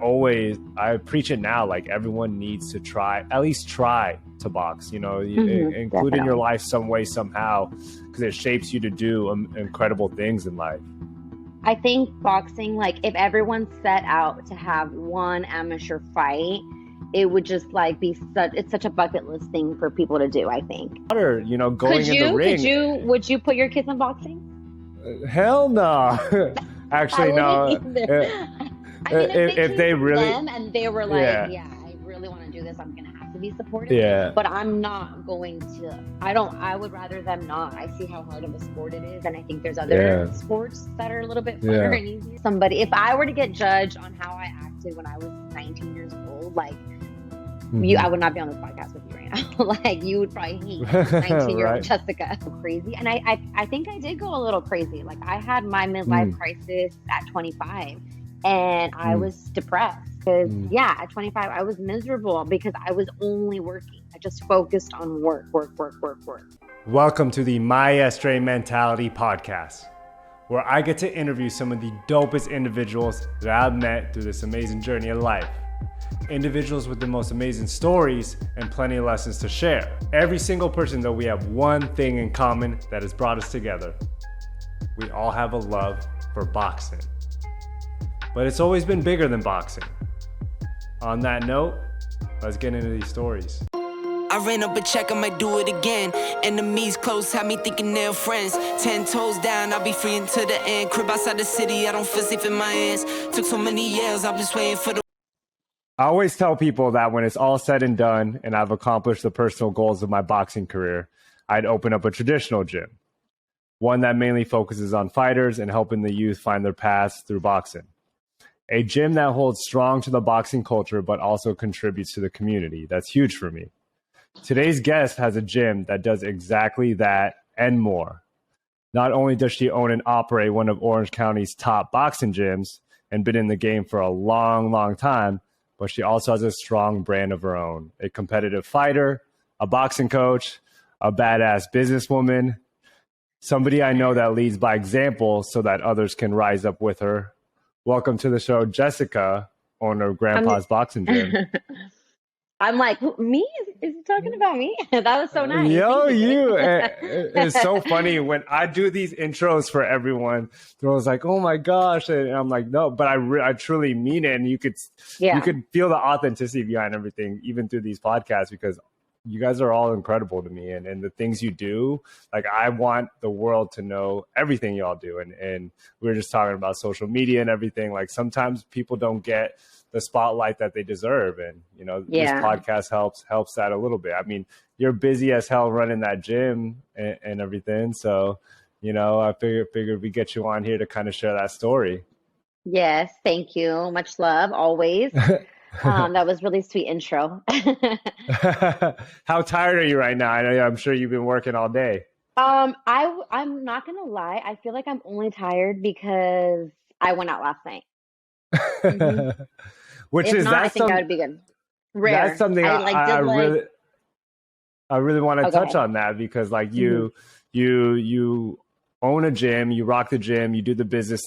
I preach it now, like everyone needs to at least try to box, include in your life some way, somehow, because it shapes you to do incredible things in life. I think boxing, like if everyone set out to have one amateur fight, it would just like it's such a bucket list thing for people to do, I think. Going in the ring. Would you put your kids in boxing? Hell no. Actually, no. If they really them and they were like, I really want to do this, I'm gonna have to be supportive. Yeah. But I'm not going to. I would rather them not. I see how hard of a sport it is, and I think there's other sports that are a little bit funner and easier. If I were to get judged on how I acted when I was 19 years old, like I would not be on this podcast with you right now. Like you would probably hate 19-year-old Jessica. Crazy. And I think I did go a little crazy. Like I had my midlife crisis at 25 and I was depressed because at 25 I was miserable because I was only working. I just focused on work. Welcome to the Maestre Mentality podcast, where I get to interview some of the dopest individuals that I've met through this amazing journey of life. Individuals with the most amazing stories and plenty of lessons to share. Every single person, though, we have one thing in common that has brought us together. We all have a love for boxing. But it's always been bigger than boxing. On that note, let's get into these stories. I ran up a check, I might do it again. Enemies close, had me thinking they're friends. 10 toes down, I'll be free until the end. Crib outside the city, I don't feel safe in my hands. Took so many years, I'm just waiting for the... I always tell people that when it's all said and done and I've accomplished the personal goals of my boxing career, I'd open up a traditional gym. One that mainly focuses on fighters and helping the youth find their paths through boxing. A gym that holds strong to the boxing culture but also contributes to the community. That's huge for me. Today's guest has a gym that does exactly that and more. Not only does she own and operate one of Orange County's top boxing gyms and been in the game for a long, long time, but she also has a strong brand of her own. A competitive fighter, a boxing coach, a badass businesswoman, somebody I know that leads by example so that others can rise up with her. Welcome to the show, Jessica, owner of Grampas Boxing Gym. I'm like, me? Is he talking about me? That was so nice. Yo, you. It's so funny when I do these intros for everyone. They're always like, oh my gosh. And I'm like, no, but I truly mean it. And you could feel the authenticity behind everything, even through these podcasts, because you guys are all incredible to me. And the things you do, like I want the world to know everything y'all do. And we were just talking about social media and everything. Like sometimes people don't get the spotlight that they deserve. And, this podcast helps that a little bit. I mean, you're busy as hell running that gym and everything. So, I figured we get you on here to kind of share that story. Yes. Thank you. Much love. Always. That was really sweet intro. How tired are you right now? I'm sure you've been working all day. I'm not going to lie. I feel like I'm only tired because I went out last night. Mm-hmm. I think I would be good. Rare. That's something I really want to touch on that because like you own a gym, you rock the gym, you do the business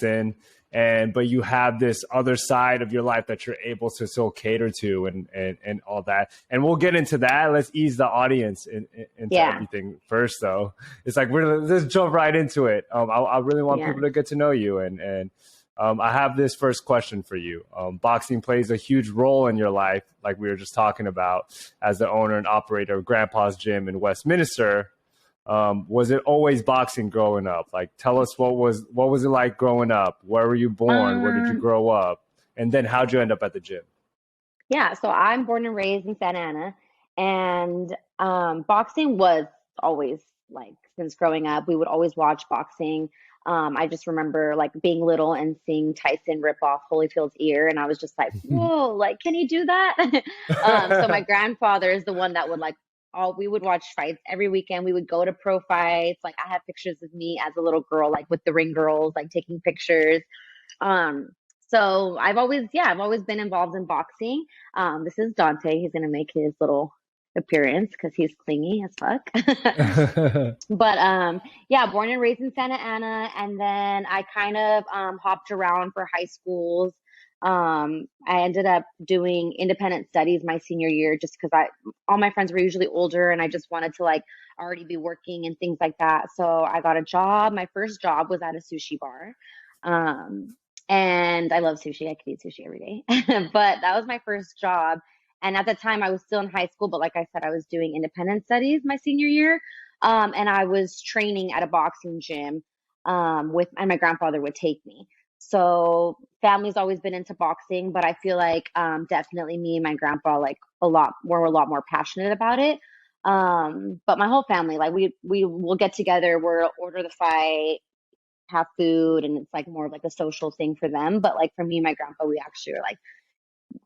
but you have this other side of your life that you're able to still cater to and all that. And we'll get into that. Let's ease the audience into everything first though. It's like let's jump right into it. I really want people to get to know you and I have this first question for you. Boxing plays a huge role in your life, like we were just talking about, as the owner and operator of Grandpa's Gym in Westminster. Was it always boxing growing up? Like, tell us what was it like growing up? Where were you born? Where did you grow up? And then how'd you end up at the gym? Yeah, so I'm born and raised in Santa Ana, and boxing was always like since growing up. We would always watch boxing. I just remember like being little and seeing Tyson rip off Holyfield's ear. And I was just like, whoa, like, can he do that? So my grandfather is the one that would we would watch fights every weekend. We would go to pro fights. Like I have pictures of me as a little girl, like with the ring girls, like taking pictures. So I've always been involved in boxing. This is Dante. He's going to make his little appearance because he's clingy as fuck. But born and raised in Santa Ana, and then I kind of hopped around for high schools. I ended up doing independent studies my senior year just because all my friends were usually older and I just wanted to like already be working and things like that. So I got a job. My first job was at a sushi bar. Um, and I love sushi. I could eat sushi every day. But that was my first job. And at the time I was still in high school, but like I said, I was doing independent studies my senior year. And I was training at a boxing gym and my grandfather would take me. So family's always been into boxing, but I feel like definitely me and my grandpa like we're a lot more passionate about it. But my whole family, like we will get together, we'll order the fight, have food, and it's like more of like a social thing for them. But like for me and my grandpa, we actually are like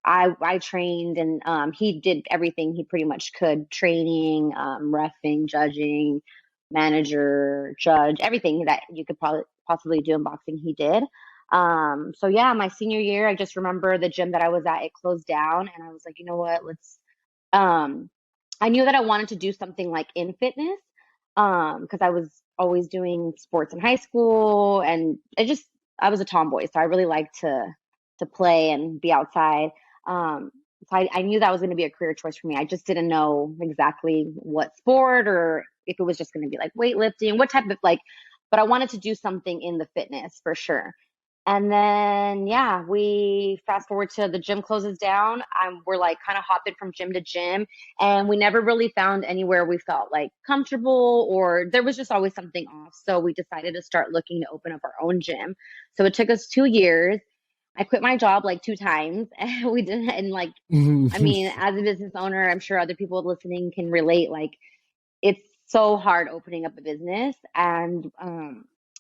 I trained and he did everything he pretty much could, training, reffing, judging, manager, judge, everything that you could probably possibly do in boxing, he did. So yeah, my senior year, I just remember the gym that I was at, it closed down and I was like, you know what, um, I knew that I wanted to do something like in fitness, because I was always doing sports in high school and I was a tomboy, so I really liked to play and be outside. Um, so I knew that was going to be a career choice for me. I just didn't know exactly what sport or if it was just going to be like weightlifting, what type of like, but I wanted to do something in the fitness for sure. And then, yeah, we fast forward to the gym closes down. We're like kind of hopping from gym to gym, and we never really found anywhere we felt like comfortable, or there was just always something off. So we decided to start looking to open up our own gym. So it took us 2 years. I quit my job like 2 times, and we didn't. And like, I mean, as a business owner, I'm sure other people listening can relate. Like, it's so hard opening up a business, and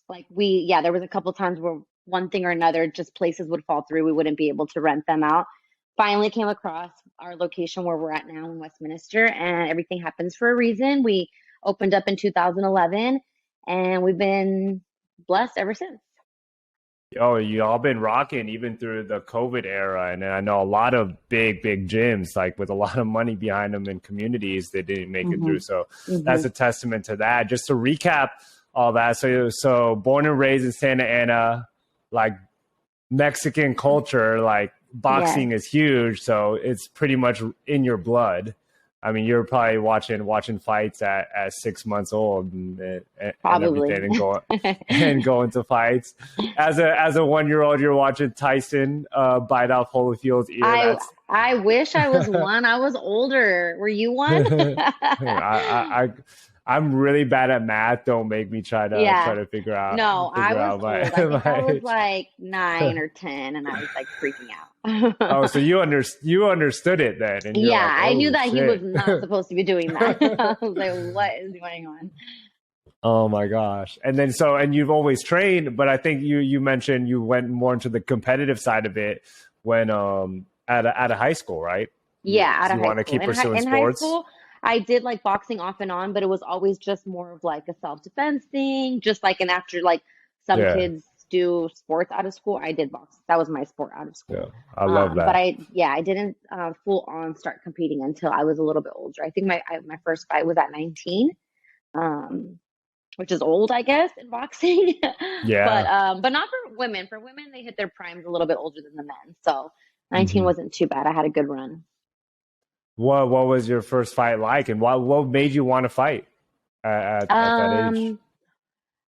like there was a couple times where one thing or another, just places would fall through. We wouldn't be able to rent them out. Finally came across our location where we're at now in Westminster, and everything happens for a reason. We opened up in 2011, and we've been blessed ever since. Oh, you all been rocking even through the COVID era. And I know a lot of big gyms, like with a lot of money behind them in communities that didn't make it through. So that's a testament to that. Just to recap all that. So born and raised in Santa Ana, like Mexican culture, like boxing is huge. So it's pretty much in your blood. I mean, you're probably watching fights at 6 months old and everything and going to fights. As a 1-year-old, you're watching Tyson bite off Holyfield's ear. I wish I was one. I was older. Were you one? I'm really bad at math. Don't make me try to figure out. No, I was old. I think I was like 9 or 10, and I was like freaking out. Oh, so you understood it then? And yeah, like, I knew that shit. he was not supposed to be doing that. I was like, what is going on? Oh my gosh. And then and you've always trained, but I think you mentioned you went more into the competitive side of it when at a high school, right? Yeah, out of high school. You want to keep pursuing sports? High school, I did like boxing off and on, but it was always just more of like a self-defense thing, just like an after like some kids do sports out of school. I did box. That was my sport out of school. Yeah, I love that. But I didn't full on start competing until I was a little bit older. I think my first fight was at 19. Which is old, I guess, in boxing. Yeah. But not for women. For women, they hit their primes a little bit older than the men. So 19 wasn't too bad. I had a good run. What was your first fight like, and what made you want to fight at that age?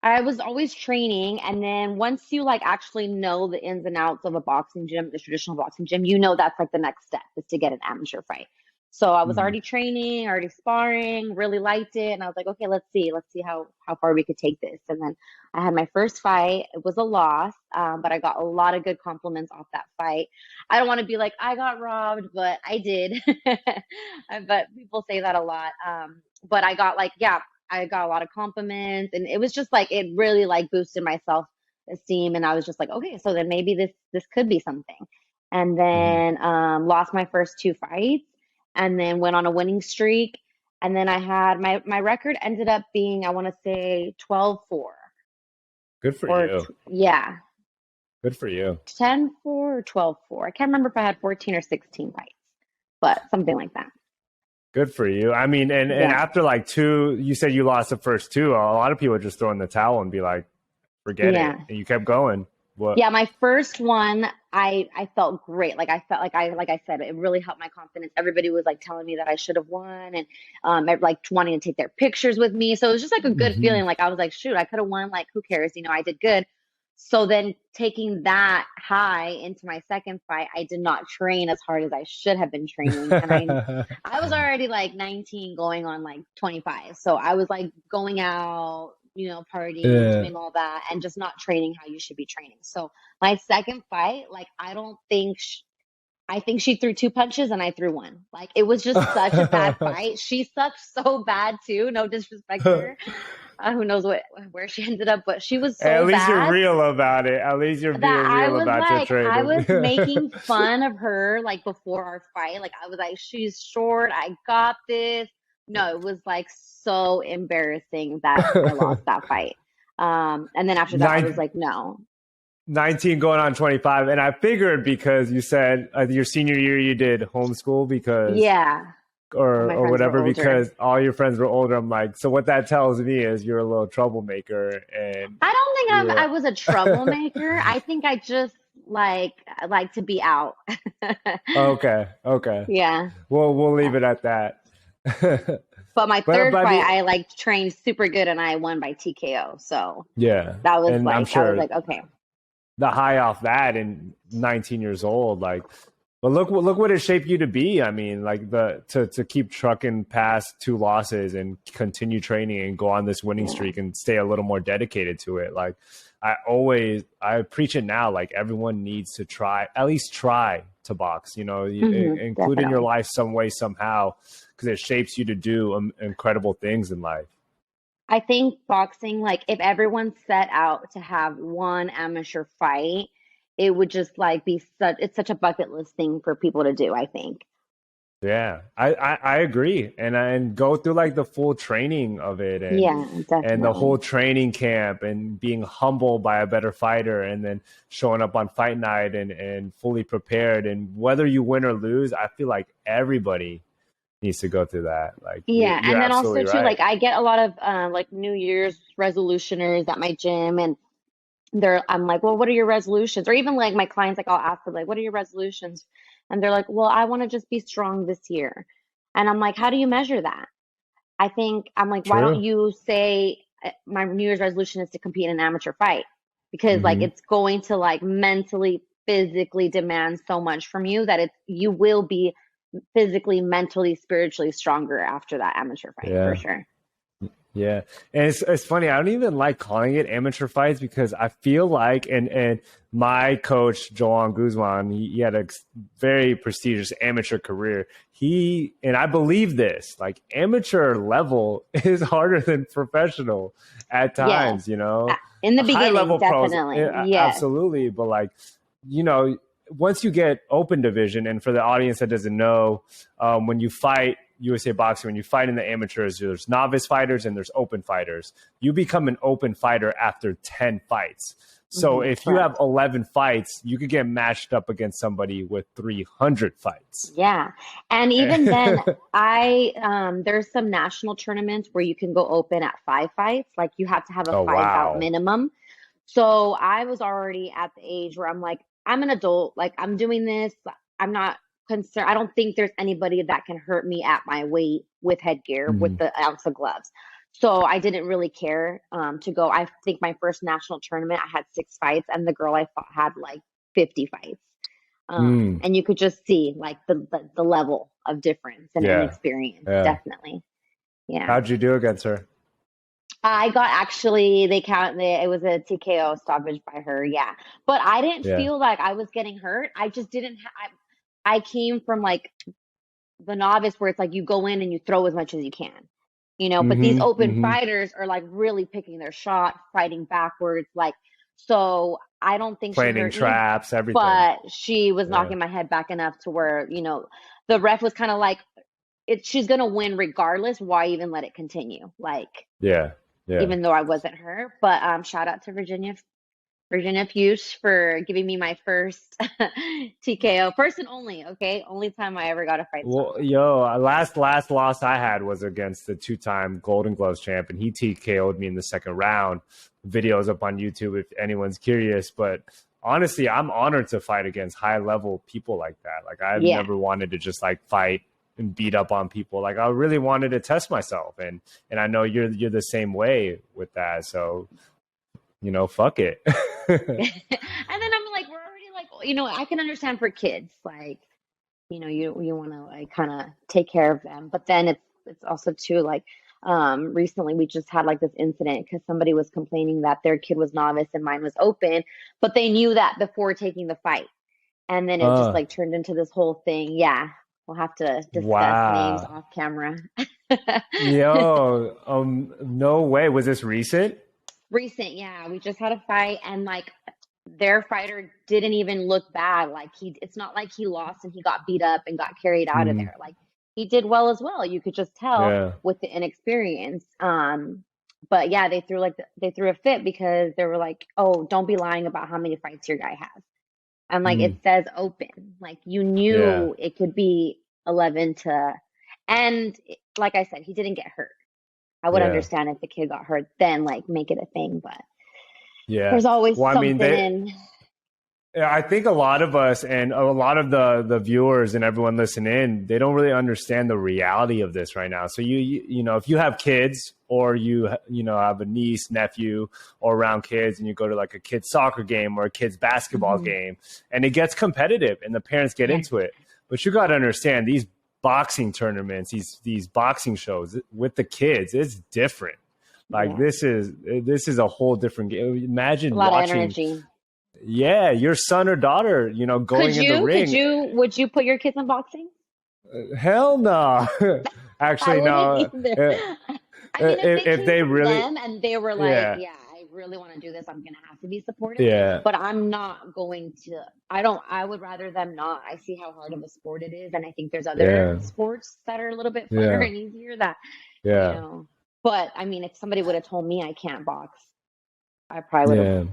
I was always training, and then once you like actually know the ins and outs of a boxing gym, the traditional boxing gym, you know that's like the next step is to get an amateur fight. So I was already training, already sparring, really liked it. And I was like, okay, let's see how far we could take this. And then I had my first fight. It was a loss, but I got a lot of good compliments off that fight. I don't want to be like, I got robbed, but I did. But people say that a lot. But I got I got a lot of compliments, and it was just like, it really like boosted my self-esteem. And I was just like, okay, so then maybe this could be something. And then lost my first 2 fights. And then went on a winning streak. And then I had my record ended up being, I want to say 12-4. Good for you. Yeah. Good for you. 10-4 or 12-4. I can't remember if I had 14 or 16 fights, but something like that. Good for you. I mean, and after like 2, you said you lost the first 2. A lot of people just throw in the towel and be like, forget it. And you kept going. What? Yeah, my first one, I felt great. Like I felt like I said, it really helped my confidence. Everybody was like telling me that I should have won, and like wanting to take their pictures with me. So it was just like a good Hmm. feeling. Like I was like, shoot, I could have won. Like who cares? I did good. So then taking that high into my second fight, I did not train as hard as I should have been training. And I was already like 19 going on like 25. So I was like going out, partying, Yeah. doing all that and just not training how you should be training. So my second fight, like I don't think I think she threw two punches and I threw one. Like it was just such a bad fight. She sucked so bad too. No disrespect to her. Who knows where she ended up, but she was At so least you're bad real about it. At least you're being that real about your I training. was making fun of her like before our fight. Like I was like, she's short, I got this. No, it was like so embarrassing that I lost that fight. And then after that, I was Nine, like, no. 19 going on 25. And I figured because you said your senior year you did homeschool because Yeah, all my or friends were whatever older. because all your friends were older. I'm like, so what that tells me is you're a little troublemaker and I don't think you're I was a troublemaker. I think I just like to be out. okay, okay. Yeah. We'll leave it at that. But my But third I fight, mean, I like trained super good and I won by TKO. So yeah, that was and I'm like, I was sure like, okay. the high off that and 19 years old, like, but look what it shaped you to be. I mean, like to keep trucking past two losses and continue training and go on this winning Yeah. streak and stay a little more dedicated to it. Like I preach it now. Like everyone needs to at least try to box. Include in your Definitely. life some way somehow because it shapes you to do incredible things in life. I think boxing, like if everyone set out to have one amateur fight, it would just like be it's such a bucket list thing for people to do, I think. Yeah, I agree, and go through like the full training of it, Yeah, and the whole definitely. training camp, and being humbled by a better fighter, and then showing up on fight night and fully prepared. And whether you win or lose, I feel like everybody needs to go through that. Like Yeah, you're and then also absolutely too, right. like I get a lot of like New Year's resolutioners at my gym, and I'm like, well, what are your resolutions? Or even like my clients, like I'll ask them, like, what are your resolutions? And they're like, well, I want to just be strong this year. And I'm like, how do you measure that? I'm like, why don't True. you say my New Year's resolution is to compete in an amateur fight? Because like Hmm. it's going to like mentally, physically demand so much from you that you will be physically, mentally, spiritually stronger after that amateur fight for Yeah. sure. Yeah, and it's funny. I don't even like calling it amateur fights because I feel like, and my coach Joan Guzman, he had a very prestigious amateur career. And I believe this, like amateur level is harder than professional at Yes. times. You know, In the high beginning, level pros, definitely. Yes. absolutely, but like you know, once you get open division, and for the audience that doesn't know, when you fight USA boxing, when you fight in the amateurs, there's novice fighters and there's open fighters. You become an open fighter after 10 fights. So if you have Correct. 11 fights, you could get matched up against somebody with 300 fights. Yeah. And even then, there's some national tournaments where you can go open at 5 fights. Like you have to have a Oh, 5 bout wow. minimum. So I was already at the age where I'm like, I'm an adult, like I'm doing this. I'm not concerned. I don't think there's anybody that can hurt me at my weight with headgear, with Mhm. the ounce of gloves. So I didn't really care to go. I think my first national tournament, I had 6 fights, and the girl I fought had like 50 fights. Mm. And you could just see like the level of difference and Yeah. inexperience, Yeah. definitely. Yeah. How'd you do against her? I got actually it was a TKO stoppage by her, yeah. But I didn't Yeah. feel like I was getting hurt. I just didn't I came from like the novice where it's like you go in and you throw as much as you can. But these Hmm. open Hmm. fighters are like really picking their shot, fighting backwards, like so I don't think she Planning hurt me, traps, everything. but she was Yeah. knocking my head back enough to where, the ref was kind of like she's gonna win regardless. Why even let it continue? Like Yeah. Yeah. even though I wasn't her. But shout out to Virginia Fuchs for giving me my first TKO, first and only. Okay, only time I ever got a fight Well, stopped. yo, last loss I had was against the two-time Golden Gloves champ, and he TKO'd me in the second round. Videos up on YouTube if anyone's curious. But honestly, I'm honored to fight against high level people like that. Like I've Yeah. never wanted to just like fight and beat up on people. Like I really wanted to test myself, and I know you're the same way with that. So, you know, fuck it. And then I'm like, we're already like, you know, I can understand for kids, like, you know, you want to like kind of take care of them, but then it's also too like, recently we just had like this incident because somebody was complaining that their kid was novice and mine was open, but they knew that before taking the fight, and then it just like turned into this whole thing. Yeah, we'll have to discuss names Wow. off camera. Yo, no way. Was this recent? Recent, yeah. We just had a fight, and like their fighter didn't even look bad. Like it's not like he lost and he got beat up and got carried out of Mm, there. Like he did well as well. You could just tell yeah. with the inexperience. But yeah, they threw a fit because they were like, "Oh, don't be lying about how many fights your guy has." And like it Mm, says open. Like you yeah. knew it could be 11 to, and like I said, he didn't get hurt. I would Yeah. understand if the kid got hurt, then like make it a thing, but Yeah. there's always Well, I mean, something in. yeah, I think a lot of us and a lot of the viewers and everyone listening in, they don't really understand the reality of this right now. So you know, if you have kids or you know have a niece, nephew, or around kids, and you go to like a kid's soccer game or a kid's basketball Mhm. game, and it gets competitive, and the parents get Yeah, into it, but you got to understand these boxing tournaments, these boxing shows with the kids, it's different. Like yeah. this is a whole different game. A Imagine lot of watching, energy. yeah, your son or daughter, you know, Could going in the you, could ring. you, would you put your kids in boxing? Hell no. I Actually, wouldn't no. either. I mean, if they If came they from really, them and they were like, yeah, yeah, I really want to do this, I'm gonna have to be supportive. yeah, But I'm not going to, I would rather them not. I see how hard of a sport it is. And I think there's other yeah, sports that are a little bit funner yeah, and easier that, you yeah, know. But I mean, if somebody would have told me I can't box, I probably would have yeah.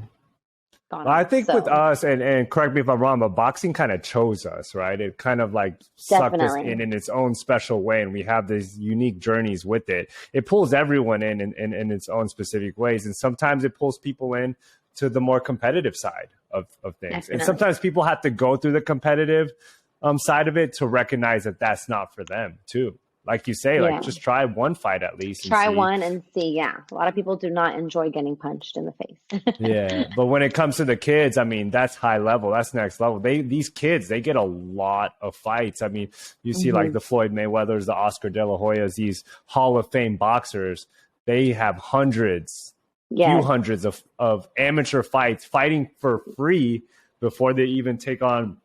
gone I off. think with So us, and correct me if I'm wrong, but boxing kind of chose us, right? It kind of like sucked us definitely. in its own special way, and we have these unique journeys with it. It pulls everyone in its own specific ways, and sometimes it pulls people in to the more competitive side of things. And Definitely. sometimes people have to go through the competitive side of it to recognize that that's not for them too. Like you say, like Yeah. just try one fight at least and Try see. one and see. Yeah. A lot of people do not enjoy getting punched in the face. Yeah, but when it comes to the kids, I mean, that's high level. That's next level. These kids, they get a lot of fights. I mean, you see like Hmm. the Floyd Mayweathers, the Oscar De La Hoyas, these Hall of Fame boxers. They have hundreds, few Yes. hundreds of amateur fights, fighting for free before they even take on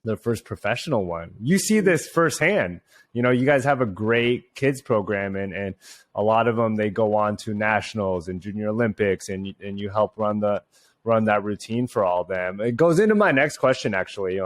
their first professional one. You see this firsthand. You know, you guys have a great kids program, and a lot of them, they go on to nationals and junior Olympics, and you help run that routine for all of them. It goes into my next question, actually.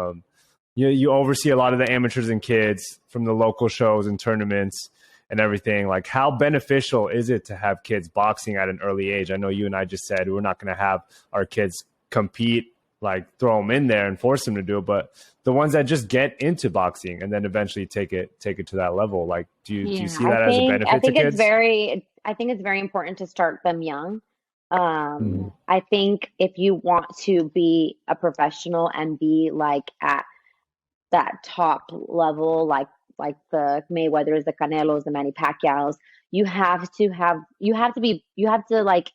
You oversee a lot of the amateurs and kids from the local shows and tournaments and everything. Like, how beneficial is it to have kids boxing at an early age? I know you and I just said we're not going to have our kids compete, like throw them in there and force them to do it, but the ones that just get into boxing and then eventually take it to that level, like do you Yeah. see that as a I benefit to think it's kids? very important to start them young. Mm, I think if you want to be a professional and be like at that top level, like the Mayweathers, the Canelos, the Manny Pacquiao's, you have to like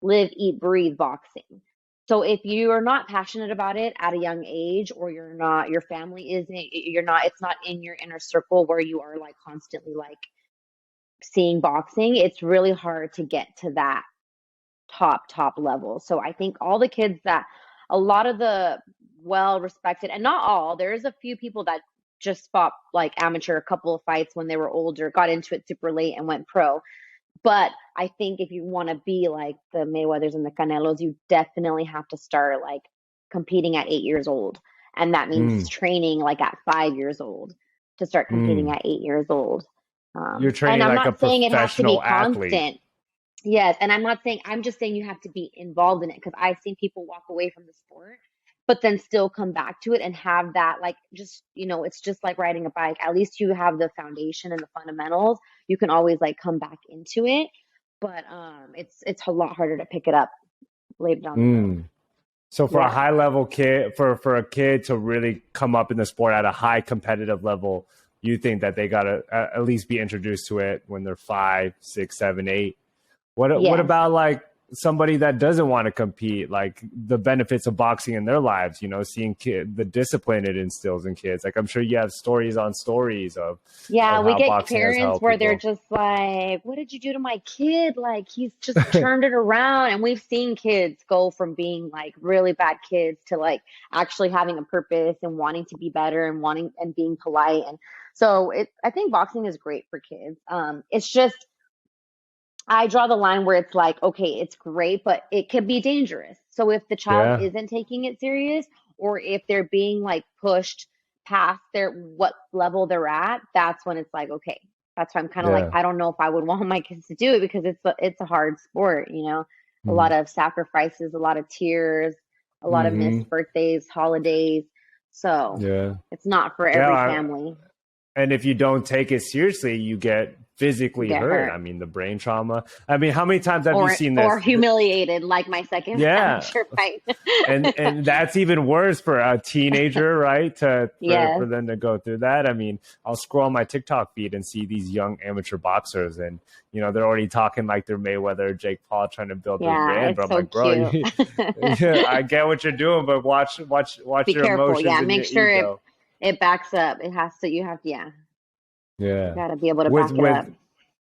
live, eat, breathe boxing. So if you are not passionate about it at a young age, or your family isn't, it's not in your inner circle where you are like constantly like seeing boxing, it's really hard to get to that top level. So I think all the kids that, a lot of the well respected, and not all, there's a few people that just fought like amateur a couple of fights when they were older, got into it super late and went pro. But I think if you want to be like the Mayweathers and the Canelos, you definitely have to start like competing at 8 years old. And that means mm, training like at 5 years old to start competing mm. at 8 years old. You're And training I'm like a not saying it has to be professional athlete. constant. Yes. And I'm just saying you have to be involved in it, because I've seen people walk away from the sport, but then still come back to it and have that, like, just, it's just like riding a bike. At least you have the foundation and the fundamentals. You can always like come back into it, but it's a lot harder to pick it up later down the road. Mm. So for a Yeah. high level kid, for a kid to really come up in the sport at a high competitive level, you think that they gotta at least be introduced to it when they're 5, 6, 7, 8. What Yes. about like somebody that doesn't want to compete, like the benefits of boxing in their lives, seeing the discipline it instills in kids. Like I'm sure you have stories on stories Yeah, of we how get boxing has parents helped where they're people. just like, "What did you do to my kid? Like, he's just turned it around." And we've seen kids go from being like really bad kids to like actually having a purpose and wanting to be better and wanting and being polite. And so I think boxing is great for kids. It's just I draw the line where it's like, okay, it's great, but it could be dangerous. So if the child Yeah, isn't taking it serious, or if they're being like pushed past their what level they're at, that's when it's like, okay, that's why I'm kind of like, yeah. I don't know if I would want my kids to do it because it's a hard sport, a Mm-hmm. lot of sacrifices, a lot of tears, a lot of Mm-hmm. missed birthdays, holidays. So Yeah. it's not for Yeah. every family. And if you don't take it seriously, you get You physically get hurt. hurt. I mean, the brain trauma. I mean, how many times have you seen this? Or humiliated like my second Yeah. amateur fight. And that's even worse for a teenager, right? For Yes. them to go through that. I mean, I'll scroll on my TikTok feed and see these young amateur boxers, and they're already talking like they're Mayweather, Jake Paul, trying to build their Yeah, brand. But it's I'm so like, bro, cute. yeah, I get what you're doing, but watch Be your careful. emotions Yeah, and make your sure ego. it backs up. It has to, yeah, you Yeah. got to be able to With back it with up.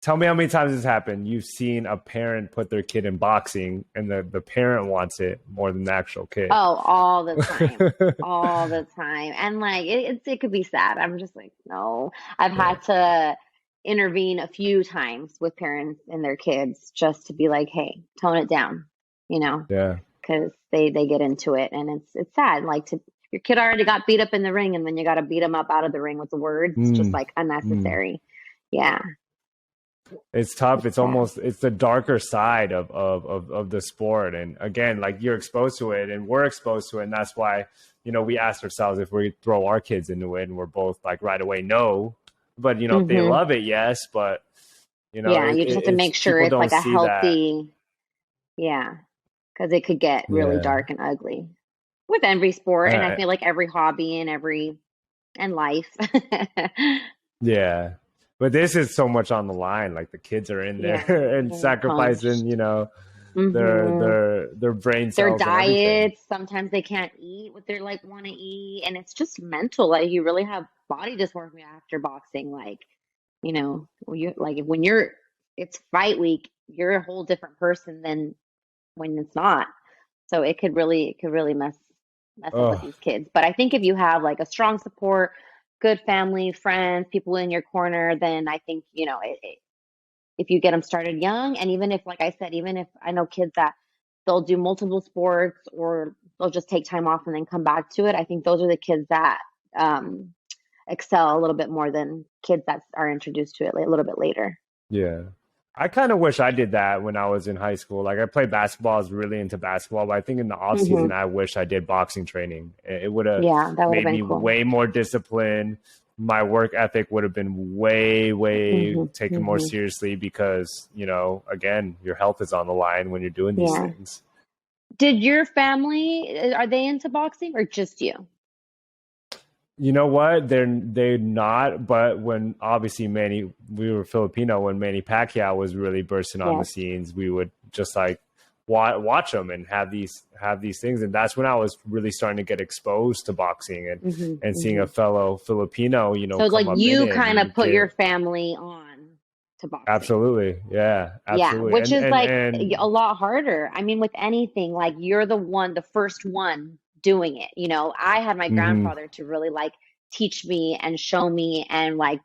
Tell me how many times this happened. You've seen a parent put their kid in boxing, and the parent wants it more than the actual kid. Oh, all the time. All the time. And like it could be sad. I'm just like, no. I've Yeah, had to intervene a few times with parents and their kids just to be like, hey, tone it down, you know, yeah. because they get into it and it's sad. Like to your kid already got beat up in the ring and then you got to beat him up out of the ring with the words. It's just Mm, like mm. unnecessary. Yeah, It's tough. it's It's sad. almost it's the darker side of the sport. And again, like you're exposed to it, and we're exposed to it, and that's why we asked ourselves if we throw our kids into it, and we're both like right away no. But if they Hmm. love it, yes. But Yeah, you just have to it's make sure people it's don't like a see that. healthy, yeah, because it could get really Yeah. dark and ugly with every sport, and I Uh, feel like every hobby and life. Yeah. But this is so much on the line. Like the kids are in Yeah, there and getting sacrificing, punched. their Hmm. their brain Their cells and everything. diets, sometimes they can't eat what they're like want to eat, and it's just mental. Like you really have body dysmorphia after boxing. Like, when you like when you're it's fight week, you're a whole different person than when it's not. So it could really mess up with Oh, these kids. But I think if you have like a strong support, good family, friends, people in your corner, then I think, if you get them started young, and even if, like I said, even if I know kids that they'll do multiple sports or they'll just take time off and then come back to it, I think those are the kids that um, excel a little bit more than kids that are introduced to it a little bit later. yeah. I kind of wish I did that when I was in high school. Like I played basketball, I was really into basketball, but I think in the off Hmm. season, I wish I did boxing training. It would have Yeah, that would have made been me cool. way more disciplined. My work ethic would have been way, way Hmm. taken more Hmm. seriously because, again, your health is on the line when you're doing these Yeah. things. Did your family, are they into boxing or just you? You know what? They're not. But when obviously we were Filipino, when Manny Pacquiao was really bursting on the Yes. scenes, we would just like watch them and have these things, and that's when I was really starting to get exposed to boxing Hmm. and seeing Hmm. a fellow Filipino, So like come up in you it kind of and put your get family on to boxing. absolutely, yeah, Yeah, absolutely, which is like and a lot harder. I mean, with anything, like you're the first one doing it. I had my hmm grandfather to really like teach me and show me and like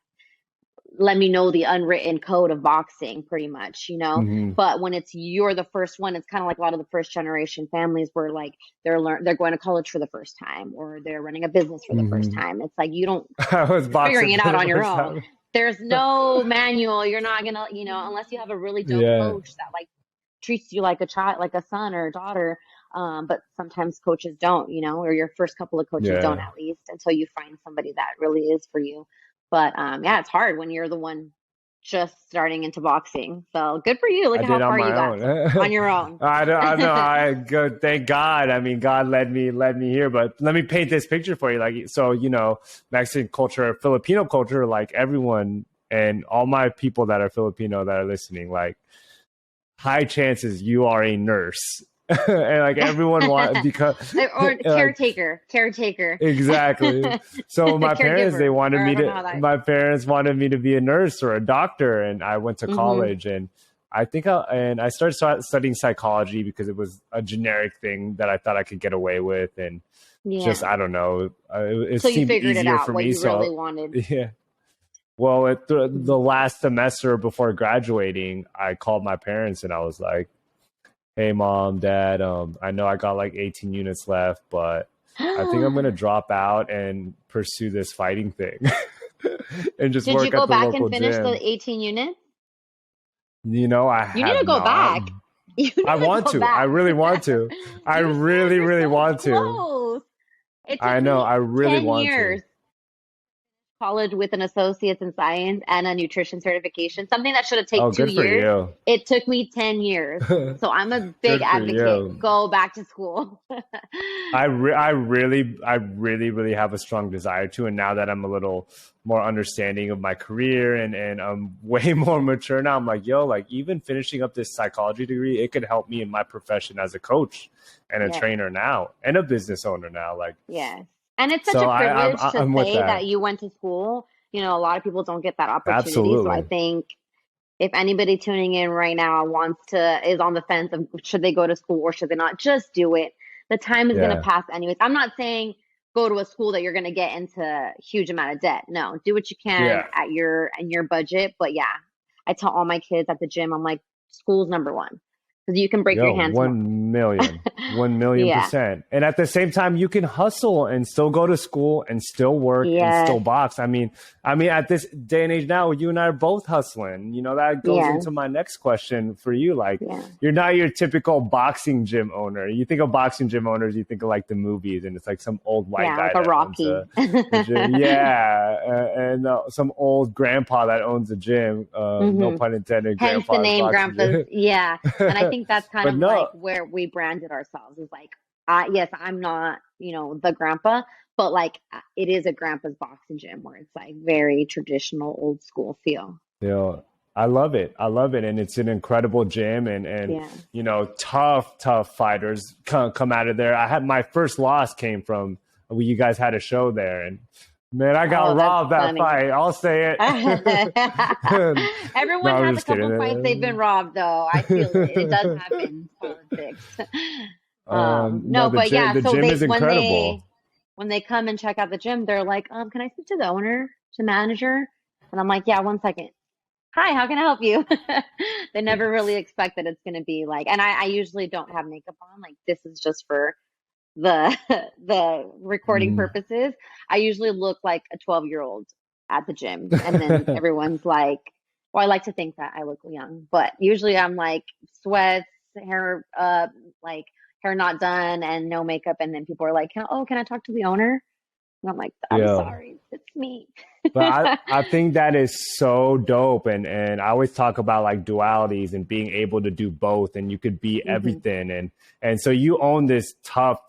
let me know the unwritten code of boxing pretty much. hmm But when you're the first one, it's kind of like a lot of the first generation families where like they're going to college for the first time or they're running a business for the first hmm time. It's like I was you're figuring boxing it for out the on your first own. time. There's no manual. You're not gonna, unless you have a really dope Yeah, coach that like treats you like a child, like a son or a daughter. But sometimes coaches don't, or your first couple of coaches don't yeah. at least until you find somebody that really is for you. But yeah, it's hard when you're the one. just starting into boxing. So good for you. Look I at how did on far you my got on own. your own. I know. I go. Thank God. I mean, God led me here. But let me paint this picture for you. Like, so Mexican culture, Filipino culture, like everyone and all my people that are Filipino that are listening, like high chances you are a nurse, and like everyone want because Or like caretaker. exactly. So my parents, Caregiver, or I don't know how that. my parents wanted me to be a nurse or a doctor, and I went to Mm-hmm. college, and I started studying psychology because it was a generic thing that I thought I could get away with, and just Yeah. I don't know, it So you seemed figured it easier out for what me. you really So wanted. yeah. Well, at Mhm. the last semester before graduating, I called my parents and I was like, "Hey, mom, dad, I know I got like 18 units left, but I think I'm gonna drop out and pursue this fighting thing and just Did you work at go the back and local finish the gym." 18 units? I You need have to go not. back. You need I to want go to. I back. really want to. I really, You're really so want to. close. It I took know. me I really 10 want to. years college with an associate's in science and a nutrition certification, something that should have Oh, taken two good for years. you. It took me 10 years. So I'm a big Good for advocate. you. Go back to school. I really, really have a strong desire to. And now that I'm a little more understanding of my career and I'm way more mature now, I'm like, yo, like even finishing up this psychology degree, it could help me in my profession as a coach and a Yes, trainer now and a business owner now. Like, yes. And it's such so a privilege to I'm with say that. that you went to school. A lot of people don't get that opportunity. So I Absolutely. think if anybody tuning in right now is on the fence of should they go to school or should they not, just do it. The time is going to Yeah. pass anyways. I'm not saying go to a school that you're going to get into a huge amount of debt. No, do what you can Yeah. at your budget. But yeah, I tell all my kids at the gym, I'm like, school's number one because you can break your Yo, hand tomorrow. 1 million, 1 million Yeah. percent. And at the same time, you can hustle and still go to school and still work and still Yes. box. I mean, at this day and age now, you and I are both hustling. That goes Yeah. into my next question for you. Like, Yeah. you're not your typical boxing gym owner. You think of boxing gym owners, you think of like the movies, and it's like some old white Yeah. guy Like a that owns Rocky. a gym. Yeah, and some old grandpa that owns a gym. No Hmm. pun intended. Hence the Grandpa's name boxing Grampas. gym. Yeah. And I think that's kind But of like no, where we branded ourselves is like, yes, I'm not, the grandpa, but like it is a grandpa's boxing gym where it's like very traditional, old school feel. I love it. I love it. And it's an incredible gym and Yeah. tough fighters come out of there. I had my first loss came from you guys had a show there and man, I got Oh, that's robbed that funny. fight. I'll say it. No, Everyone I'm has a just couple fights they've kidding. been robbed, though. I feel it. It does happen, politics. No, No, but yeah, the so gym is incredible. when they come and check out the gym, they're like, can I speak to the owner, to manager? And I'm like, yeah, 1 second. Hi, how can I help you? They never really expect that it's gonna be like, and I usually don't have makeup on. Like this is just for the the recording Mm. purposes. I usually look like a 12-year-old at the gym, and then everyone's like, well, I like to think that I look young, but usually I'm like sweats, hair like hair not done and no makeup, and then people are like, can I talk to the owner? And I'm like, I'm Yeah. sorry, it's me. But I think that is so dope. And I always talk about like dualities and being able to do both and you could be Hmm. everything. And so you own this tough,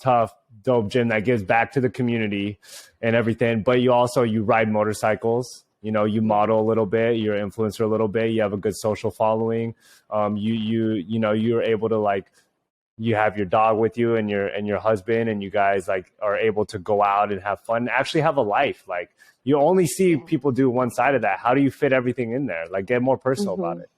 dope gym that gives back to the community and everything. But you ride motorcycles, you Yeah. model a little bit, you're an influencer a little bit, you have a good social following. You're able to like you have your dog with you and your husband and you guys like are able to go out and have fun, actually have a life. Like you only see Yeah. people do one side of that. How do you fit everything in there? Like get more personal about Hmm. it.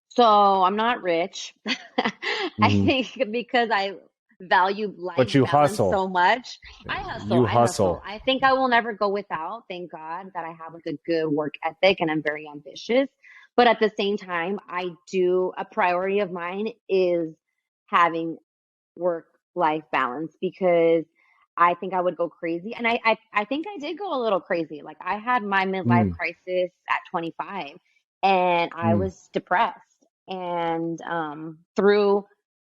So I'm not rich. I Hmm. think because I value life But you balance hustle. so much. I hustle. You I hustle. hustle. I think I will never go without. Thank God that I have like a good work ethic and I'm very ambitious. But at the same time, a priority of mine is having work life balance because I think I would go crazy. And I think I did go a little crazy. Like I had my midlife Mm, crisis at 25 and I mm, was depressed. And through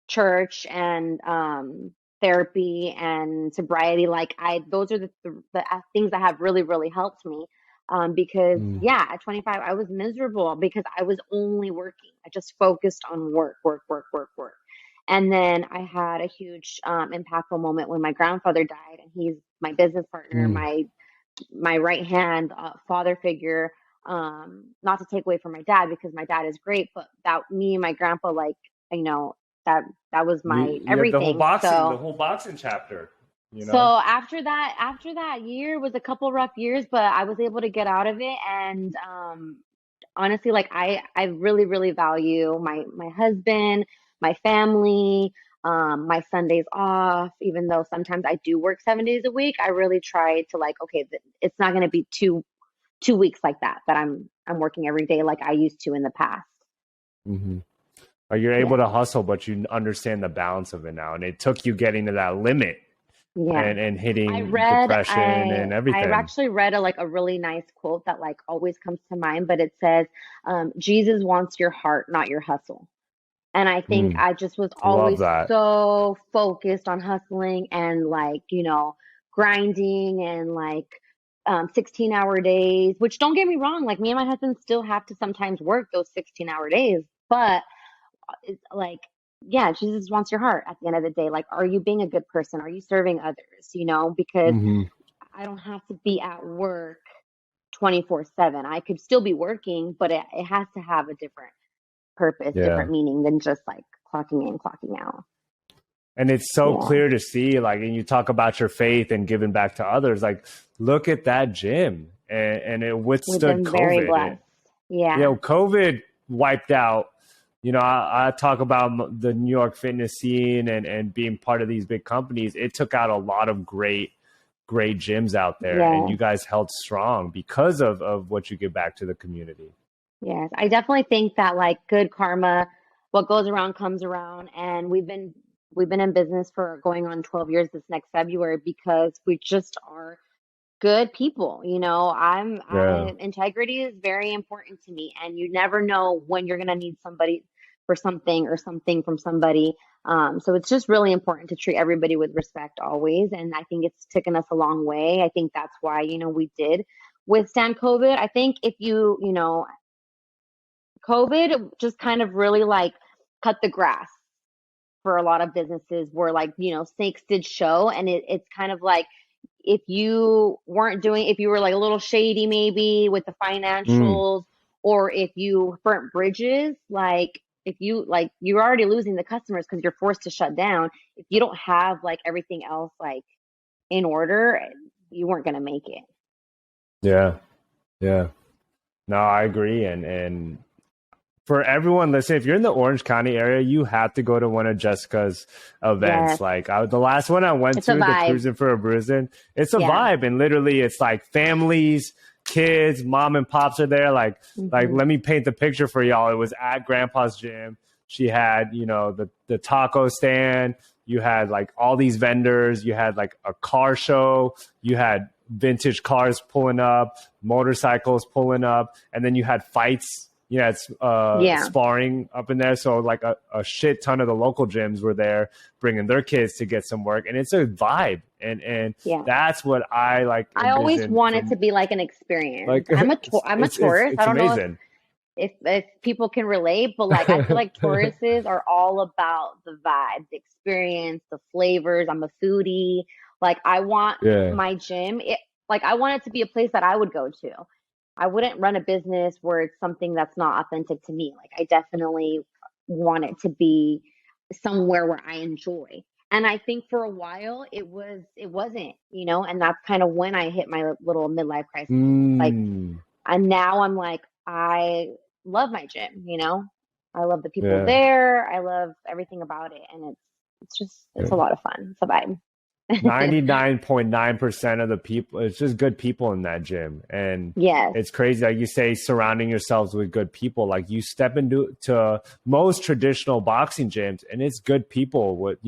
church and therapy and sobriety, like those are the things that have really, really helped me. Because yeah, at 25, I was miserable because I was only working. I just focused on work, work, work, work, work. And then I had a huge impactful moment when my grandfather died, and he's my business partner, Mm. my right hand father figure. Not to take away from my dad because my dad is great, but that me and my grandpa, like, you know, that was my You have everything. the whole boxing chapter, you So know? after that year was a couple rough years, but I was able to get out of it. And honestly, like I really, really value my husband, my family, my Sundays off. Even though sometimes I do work 7 days a week, I really try to, like, okay, it's not going to be two weeks like that I'm working every day like I used to in the past. Hmm. Like you're able Yeah, to hustle, but you understand the balance of it now. And it took you getting to that limit yeah. and hitting depression and I everything. actually read a really nice quote that like always comes to mind, but it says, Jesus wants your heart, not your hustle. And I think Mm. I just was Love always that. so focused on hustling and, like, grinding and like 16-hour days, which, don't get me wrong, like me and my husband still have to sometimes work those 16-hour days, but it's like, yeah, Jesus wants your heart at the end of the day. Like, are you being a good person? Are you serving others? Because Hmm. I don't have to be at work 24/7. I could still be working, but it has to have a different purpose, Yeah. different meaning than just like clocking in, clocking out. And it's so Yeah, clear to see, like, and you talk about your faith and giving back to others. Like, look at that gym, and it we've withstood been very COVID. blessed. Yeah, COVID wiped out. I talk about the New York fitness scene and being part of these big companies. It took out a lot of great gyms out there, and yeah, you guys held strong because of what you give back to the community. yes. I definitely think that, like, good karma, what goes around comes around, and we've been in business for going on 12 years this next February because we just are good people. Yeah. Integrity is very important to me, and you never know when you're going to need somebody for something or something from somebody. So it's just really important to treat everybody with respect always. And I think it's taken us a long way. I think that's why, we did withstand COVID. I think if COVID just kind of really, like, cut the grass for a lot of businesses where, like, snakes did show. And it's kind of like, if you were like a little shady maybe with the Mm. financials, or if you burnt bridges, like, if you're already losing the customers because you're forced to shut down. If you don't have like everything else like in order, you weren't going to make it. Yeah. Yeah. No, I agree. And for everyone listening, if you're in the Orange County area, you have to go to one of Jessica's events. Yes, Like the last one I went it's a to, the vibe. Cruising for a Bruising, it's a Yeah. vibe, and literally, it's like families, kids, mom and pops are there. Like Hmm. let me paint the picture for y'all. It was at Grandpa's gym. She had the taco stand. You had like all these vendors. You had like a car show. You had vintage cars pulling up, motorcycles pulling up, and then you had fights. Yeah, it's Yeah. sparring up in there. So like a shit ton of the local gyms were there bringing their kids to get some work, and it's a vibe, and Yeah. that's what I like I always envision want it to from be like an experience. like I'm a tourist. I it's don't know amazing. if people can relate, but like I feel like tourists are all about the vibe, the experience, the flavors. I'm a foodie. Like, I want Yeah. my gym, like, I want it to be a place that I would go to. I wouldn't run a business where it's something that's not authentic to me. Like, I definitely want it to be somewhere where I enjoy. And I think for a while it wasn't, and that's kind of when I hit my little midlife crisis. Like, Mm, and now I'm like, I love my gym. I love the people yeah. there. I love everything about it. And it's a lot of fun. It's a vibe. 99.9% of the people, it's just good people in that gym. And Yes. it's crazy, like you say, surrounding yourselves with good people. Like you step into most traditional boxing gyms, and it's good people with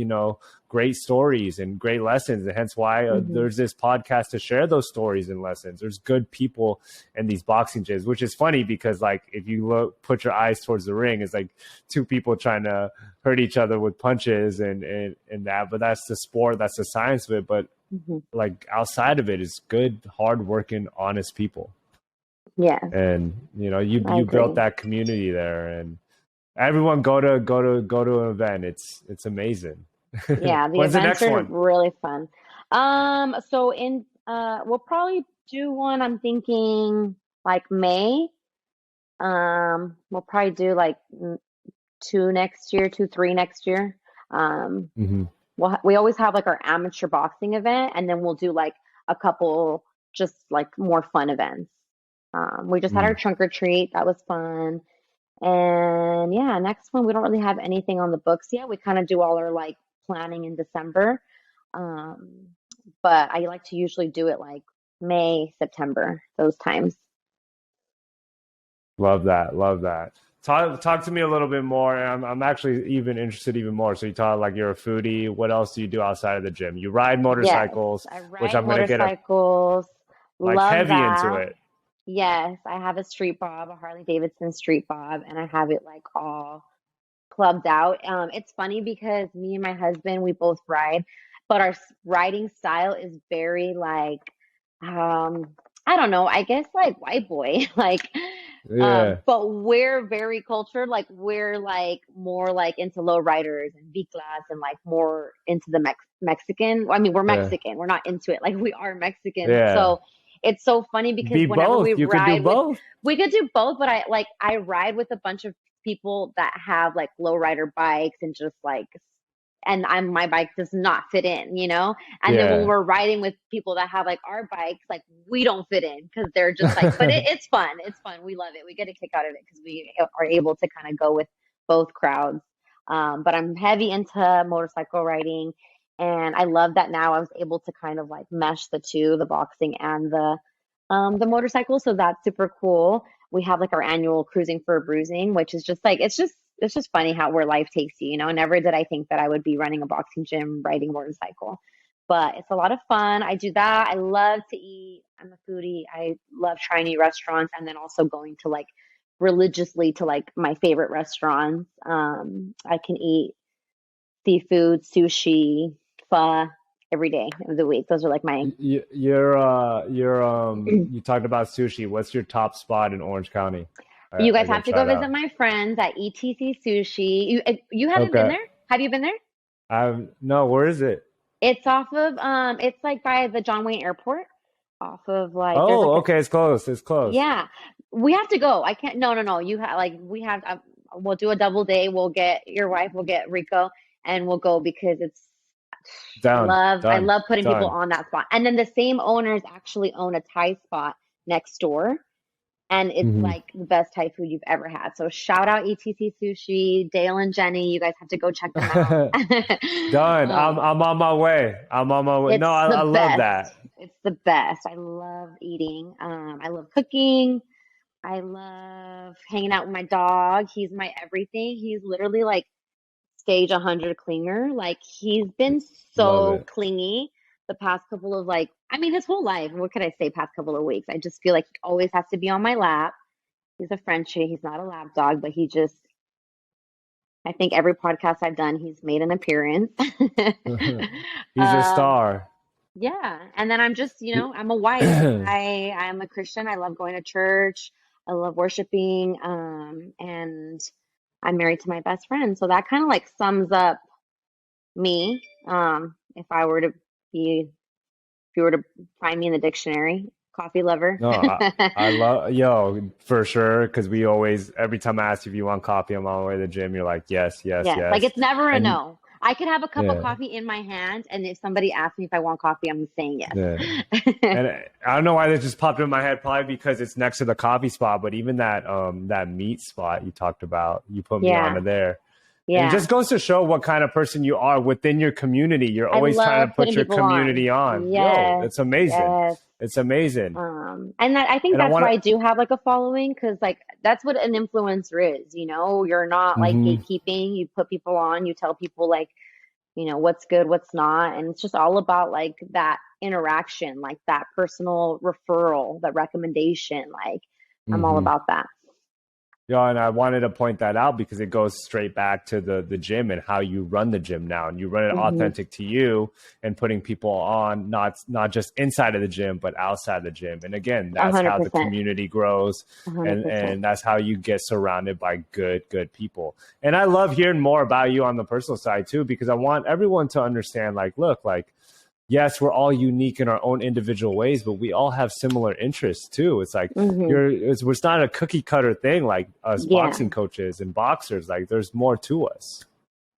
great stories and great lessons, and hence why Hmm. there's this podcast to share those stories and lessons. There's good people in these boxing gyms, which is funny because, like, if you put your eyes towards the ring, it's like two people trying to hurt each other with punches and that. But that's the sport, that's the science of it. But Hmm. like outside of it is good, hardworking, honest people. Yes, and I you built agree. that community there, and everyone go to an event. It's amazing. Yeah, the When's the events next are one? really fun. So in we'll probably do one, I'm thinking like May. We'll probably do like two next year, two, three next year. Um, Hmm. we always have like our amateur boxing event, and then we'll do like a couple just like more fun events. We just had our Mm. trunk or treat. That was fun. And yeah, next one, we don't really have anything on the books yet. We kind of do all our like planning in December. Um, but I like to usually do it like May, September, those times. Love that. Love that. Talk to me a little bit more. And I'm actually even interested even more. So you talk like you're a foodie. What else do you do outside of the gym? You ride Yes, motorcycles, I which ride I'm gonna get a motorcycles. like Love heavy into that. it. Yes, I have a street bob, a Harley Davidson street bob, and I have it like all clubbed out. It's funny because me and my husband, we both ride, but our riding style is very like, I don't know, I guess like white boy, like, Yeah, but we're very cultured. Like we're like more like into low riders and V class and like more into the Mexican. I mean, we're yeah, Mexican. We're not into it. Like we are Mexicans. yeah. So it's so funny because Be whenever we both. You could do ride with, both. we could do both, but I ride with a bunch of people that have like low rider bikes and just like and my bike does not fit in, you know? And then when Yeah. we're riding with people that have like our bikes, like we don't fit in because they're just like, but it's fun. It's fun. We love it. We get a kick out of it because we are able to kind of go with both crowds. But I'm heavy into motorcycle riding, and I love that now I was able to kind of like mesh the two, the boxing and the motorcycle. So that's super cool. We have like our annual cruising for a bruising, which is just like it's just funny how where life takes you, you know. Never did I think that I would be running a boxing gym, riding a motorcycle. But it's a lot of fun. I do that. I love to eat. I'm a foodie. I love trying new restaurants and then also going to like religiously to like my favorite restaurants. I can eat seafood, sushi, pho every day of the week. Those are like my You talked about sushi. What's your top spot in Orange County? you I guys gotta have to try go it visit out. my friends at ETC Sushi. You haven't been Okay. there? Have you been there? No, where is it? It's off of it's like by the John Wayne Airport. Off of like there's like Oh, a okay, it's close. It's close. yeah. We have to go. I can't. No, no, no. You have like we have. We'll do a double day. We'll get your wife. We'll get Rico, and we'll go because it's. Down. I Done. love putting people Done. on that spot. And then the same owners actually own a Thai spot next door, and it's Hmm. like the best Thai food you've ever had. So shout out ETC Sushi, Dale and Jenny. You guys have to go check them out. Done. um, I'm on my way. I'm on my way. No, it's the I love best. that. It's the best. I love eating. I love cooking. I love hanging out with my dog. He's my everything. He's literally like stage 100 clinger. Like he's been Love so it. clingy the past couple of like, I mean, his whole life. What could I say? Past couple of weeks. I just feel like he always has to be on my lap. He's a Frenchie. He's not a lap dog, but he just, I think every podcast I've done, he's made an appearance. He's a um, star. yeah. And then I'm just, I'm a wife. I'm a Christian. I love going to church. I love worshiping. And I'm married to my best friend. So that kind of like sums up me. If I were to be, if you were to find me in the dictionary, coffee lover. No, I love yo for sure because we always every time I ask you if you want coffee, I'm on my way to the gym. You're like yes, yes, Yes, like yes, it's never a and no. I could have a cup of yeah, coffee in my hand, and if somebody asks me if I want coffee, I'm saying yeah. yes. And I don't know why this just popped in my head. Probably because it's next to the coffee spot. But even that meat spot you talked about, you put me onto Yeah, there. And it yeah. just goes to show what kind of person you are within your community. You're I always trying love to put putting your people on. community on. Yo, Yes, it's amazing. yes. It's amazing. And that I think And I that's want why I to. do have like a following because like that's what an influencer is, you know? You're not like Hmm. gatekeeping. You put people on, you tell people like, what's good, what's not, and it's just all about like that interaction, like that personal referral, that recommendation. Like I'm all Hmm. about that. Yeah, and I wanted to point that out because it goes straight back to the gym and how you run the gym now, and you run it authentic to you and putting people on not just inside of the gym but outside the gym. And again, that's how the 100%. community grows, 100%. and that's how you get surrounded by good people. And I love hearing more about you on the personal side too, because I want everyone to understand, like, look, like, yes, we're all unique in our own individual ways, but we all have similar interests too. It's like it's not a cookie cutter thing like us boxing coaches and boxers. Like, there's more to us.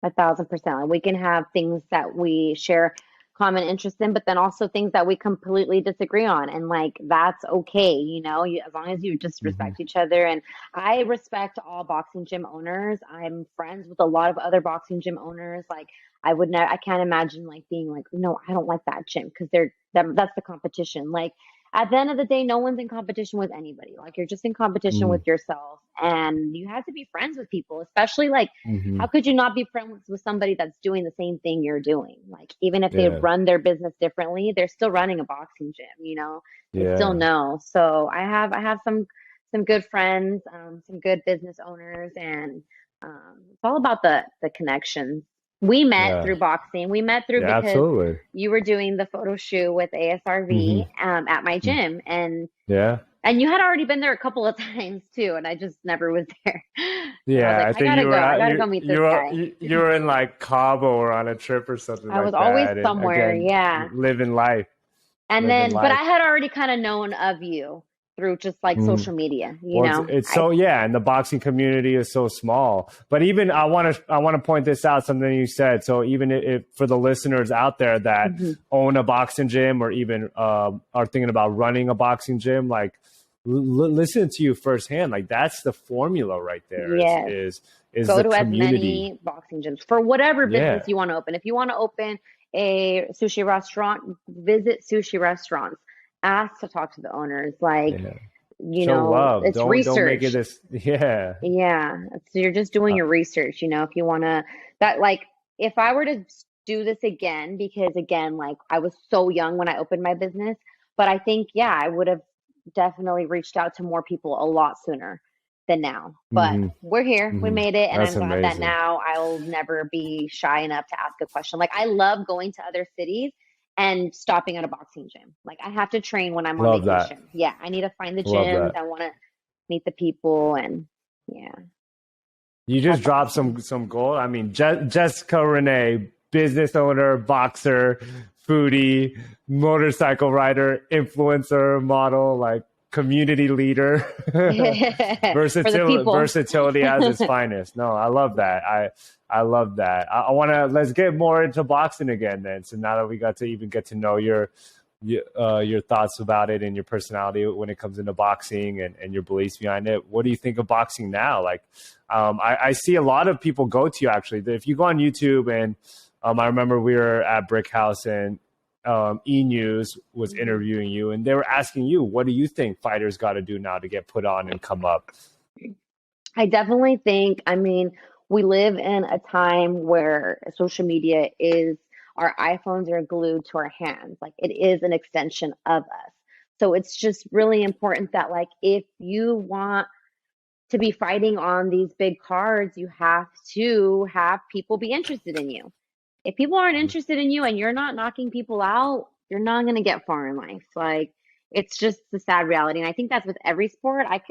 1,000%. We can have things that we share common interest in, but then also things that we completely disagree on. And like, that's okay. As long as you just respect each other. And I respect all boxing gym owners. I'm friends with a lot of other boxing gym owners. Like, I can't imagine like being like, no, I don't like that gym because that's the competition. Like, at the end of the day, no one's in competition with anybody. Like, you're just in competition with yourself, and you have to be friends with people, especially like, how could you not be friends with somebody that's doing the same thing you're doing? Like, even if they run their business differently, they're still running a boxing gym, they still know. So I have some good friends, some good business owners, and it's all about the connections. We met through boxing. We met through because absolutely. you were doing the photo shoot with ASRV at my gym, and you had already been there a couple of times too, and I just never was there. Yeah, I think I gotta go meet this guy. You were in like Cabo or on a trip or something. I was always somewhere, living life. But I had already kind of known of you through just like social media, It's and the boxing community is so small. But even I want to point this out, something you said. So even if for the listeners out there that own a boxing gym or even are thinking about running a boxing gym, like listen to you firsthand. Like, that's the formula right there. Is go the to community. As many boxing gyms for whatever business you want to open. If you want to open a sushi restaurant, visit sushi restaurants. Ask to talk to the owners, like, Show love. It's research. Don't make it this, So you're just doing your research, if you want to, if I were to do this again, because again, like, I was so young when I opened my business, but I think, I would have definitely reached out to more people a lot sooner than now. But we're here, we made it. And that's I'm glad that now I'll never be shy enough to ask a question. Like, I love going to other cities and stopping at a boxing gym. Like, I have to train when I'm on vacation. Yeah, I need to find the gyms. I want to meet the people, and You just dropped some gold. I mean, Jessica Rene, business owner, boxer, foodie, motorcycle rider, influencer, model, like community leader, versatility as its finest. No, I love that. I love that. I want to, let's get more into boxing again then. So now that we got to even get to know your thoughts about it and your personality when it comes into boxing and your beliefs behind it, what do you think of boxing now? Like, I see a lot of people go to you actually. If you go on YouTube and I remember we were at Brick House and E-News was interviewing you and they were asking you, what do you think fighters got to do now to get put on and come up? I definitely think, we live in a time where social media is, our iPhones are glued to our hands. Like, it is an extension of us. So it's just really important that, like, if you want to be fighting on these big cards, you have to have people be interested in you. If people aren't interested in you and you're not knocking people out, you're not going to get far in life. Like, it's just the sad reality. And I think that's with every sport. I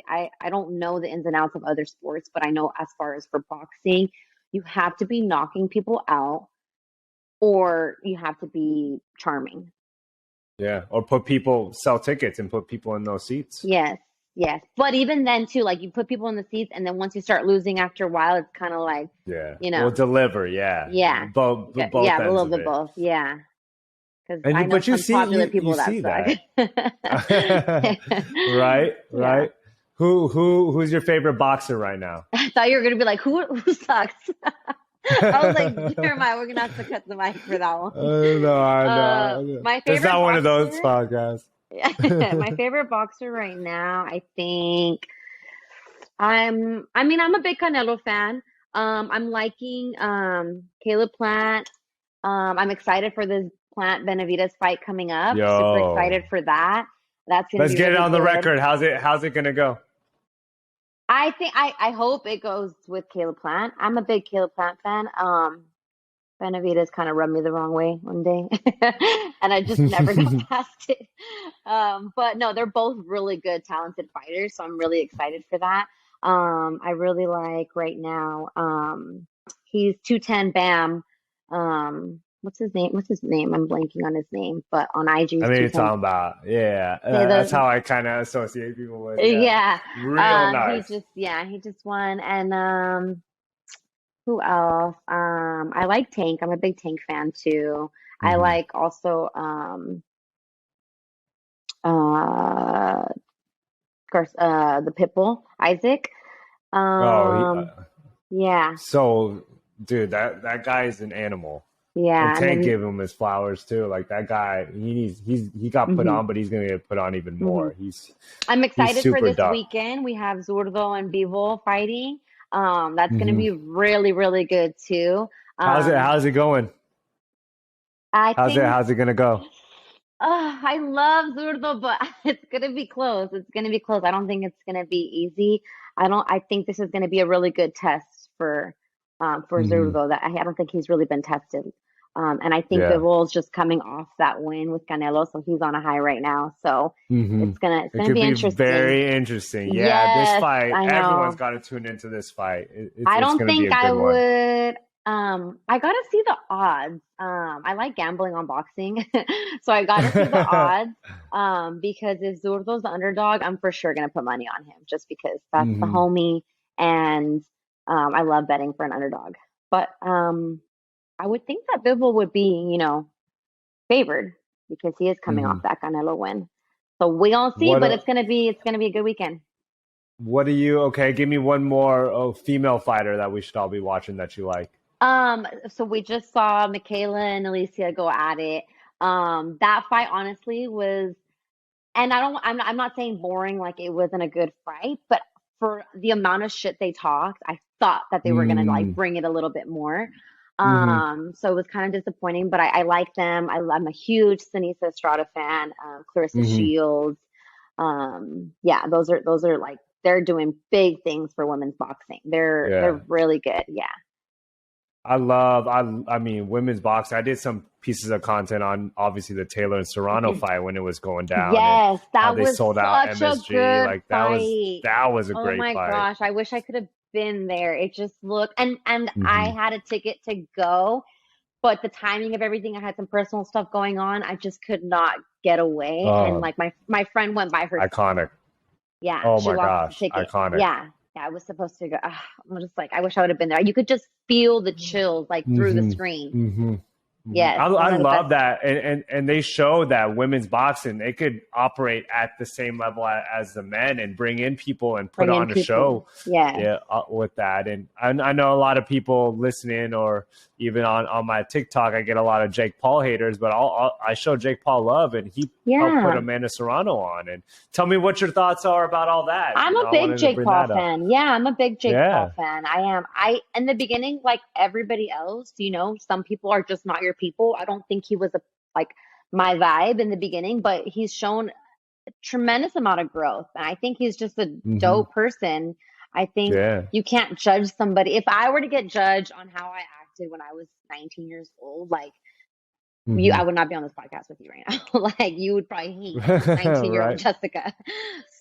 don't know the ins and outs of other sports, but I know as far as for boxing, you have to be knocking people out or you have to be charming. Yeah. Or sell tickets and put people in those seats. Yes. But even then too, like, you put people in the seats and then once you start losing after a while, it's kind of like, we'll deliver. Yeah. Both a little bit both. Yeah. But you see that. Right. Who's your favorite boxer right now? I thought you were gonna be like, who sucks? I was like, never mind, we're gonna have to cut the mic for that one. No, I know. My favorite. It's not one of those podcasts. My favorite boxer right now, I think. I'm a big Canelo fan. I'm liking Caleb Plant. I'm excited for this Plant Benavidez fight coming up. Super excited for that. That's gonna Let's get it on the record. How's it gonna go? I hope it goes with Caleb Plant. I'm a big Caleb Plant fan. Benavidez kind of rubbed me the wrong way one day, and I just never got past it. But no, they're both really good, talented fighters, so I'm really excited for that. I really like right now. He's 210 Bam. What's his name? What's his name? I'm blanking on his name, but on IG I he's mean, you're 210. talking about, yeah. Say That's the how I kind of associate people with, yeah. yeah. Real nice. He just won, and who else? I like Tank. I'm a big Tank fan too. I Hmm. like also uh the Pitbull, Isaac. Oh, Um yeah, so, dude, that guy is an animal. And yeah. And Tank then gave him his flowers too. Like that guy, he got put hmm on, but he's gonna get put on even hmm more. I'm He's excited for super this tough. weekend. We have Zurdo and Bivol fighting. That's gonna Hmm. be really, really good too. How's it? Um How's it going? I think How's it gonna go? I love Zurdo, but it's gonna be close. It's gonna be close. I don't think it's gonna be easy. I think this is gonna be a really good test for Hmm. Zurdo. That I don't think he's really been tested. And I think Yeah. Bivol is just coming off that win with Canelo, so he's on a high right now. So Hmm. it's It gonna could be be interesting. very interesting. Yeah, this Yes, fight, I everyone's know. got to tune into this fight. I It's don't gonna be think a I good one. would. I gotta see the odds. I like gambling on boxing, so I gotta see the odds. Because if Zurdo's the underdog, I'm for sure gonna put money on him, just because that's the Hmm. homie, and I love betting for an underdog. But I would think that Bivol would be, favored because he is coming off Hmm. that Canelo win. So we all see, What but a, it's gonna be a good weekend. what do you? Okay, give me one more female fighter that we should all be watching that you like. So we just saw Michaela and Alicia go at it. That fight honestly was, and I'm not saying boring, like it wasn't a good fight, but for the amount of shit they talked, I thought that they were gonna like Mm. bring it a little bit more. Hmm. So it was kind of disappointing, but I like them. I'm a huge Sinisa Estrada fan, Clarissa Hmm. Shields. Yeah, those are like they're doing big things for women's boxing. They're Yeah. really good. Yeah. I mean, women's boxing. I did some pieces of content on obviously the Taylor and Serrano fight when it was going down and Yes, how that they was sold out such a MSG. good Like fight. that was a Oh great my fight. gosh, I wish I could have been there. It just looked and I Hmm. had a ticket to go, but the timing of everything, I had some personal stuff going on. I just could not get away. And Oh, like my friend went by herself. iconic. Yeah, Oh she my lost the gosh, ticket. iconic. Yeah. Yeah, I was supposed to go. I'm just like, I wish I would have been there. You could just feel the chills like through the Hmm. screen. Hmm. Yes, I one of the best. love that, and they show that women's boxing they could operate at the same level as the men and bring in people and put Bring in on a people. show, Yes. yeah, with that. And I know a lot of people listening, or even on my TikTok, I get a lot of Jake Paul haters, but I show Jake Paul love, and he helped put Yeah. Amanda Serrano on. And tell me what your thoughts are about all that. I'm a I big wanted to Jake bring Paul that up. fan. Yeah, I'm a big Jake Paul Yeah. fan. I am. In the beginning, like everybody else, some people are just not your people. I don't think he was like my vibe in the beginning, but he's shown a tremendous amount of growth. And I think he's just a Hmm. dope person. I think Yeah. you can't judge somebody. If I were to get judged on how I acted when I was 19 years old, like I Hmm. would not be on this podcast with you right now. Like you would probably hate 19-year-old Right. Jessica.